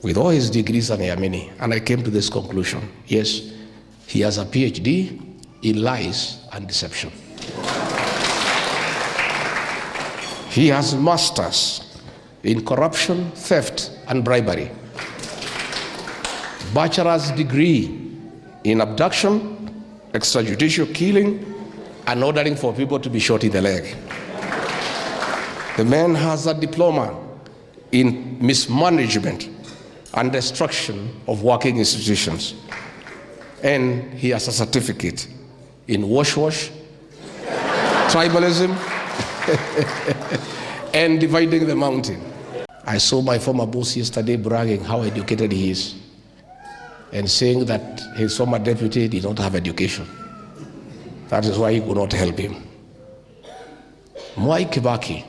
with all his degrees and Yamini, and I came to this conclusion. Yes, he has a PhD in lies and deception. He has masters in corruption, theft, and bribery. Bachelor's degree in abduction, extrajudicial killing, and ordering for people to be shot in the leg. The man has a diploma in mismanagement and destruction of working institutions. And he has a certificate in wash, tribalism, and dividing the mountain. I saw my former boss yesterday bragging how educated he is and saying that his former deputy did not have education. That is why he could not help him. Mwai Kibaki,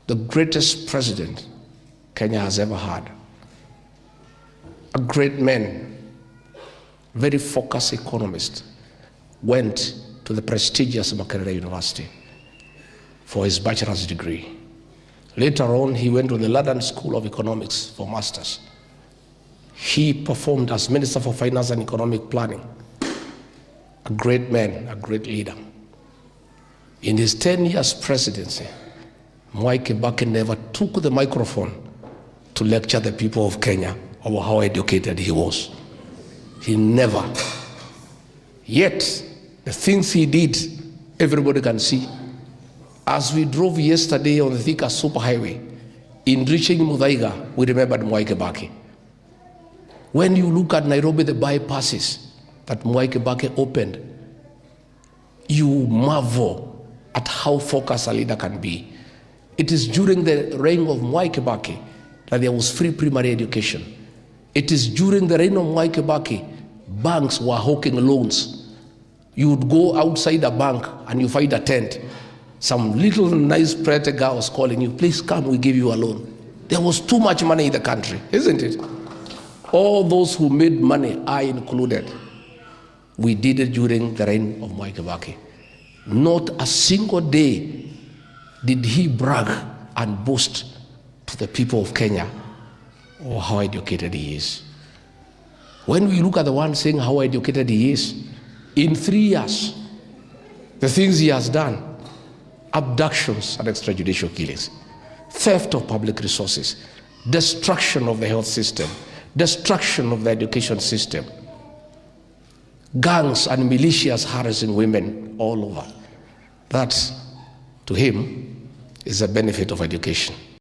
the greatest president Kenya has ever had. A great man, very focused economist, went to the prestigious Makerere University for his bachelor's degree. Later on, he went to the London School of Economics for masters. He performed as Minister for Finance and Economic Planning. A great man, a great leader. In his 10 years presidency, Mwai Kibaki never took the microphone to lecture the people of Kenya about how educated he was. He never. Yet, the things he did, everybody can see. As we drove yesterday on the Thika Superhighway, in reaching Muthaiga, we remembered Mwai Kibaki. When you look at Nairobi, the bypasses that Mwai Kibaki opened, you marvel at how focused a leader can be. It is during the reign of Mwai Kibaki that there was free primary education. It is during the reign of Mwai Kibaki, banks were hawking loans. You would go outside a bank and you find a tent. Some little nice pretty girl was calling you, please come, we give you a loan. There was too much money in the country, isn't it? All those who made money, I included, we did it during the reign of Mwai Kibaki. Not a single day did he brag and boast to the people of Kenya or how educated he is. When we look at the one saying how educated he is, in 3 years, the things he has done, abductions and extrajudicial killings, theft of public resources, destruction of the health system, destruction of the education system, gangs and militias harassing women all over. That, to him, is a benefit of education.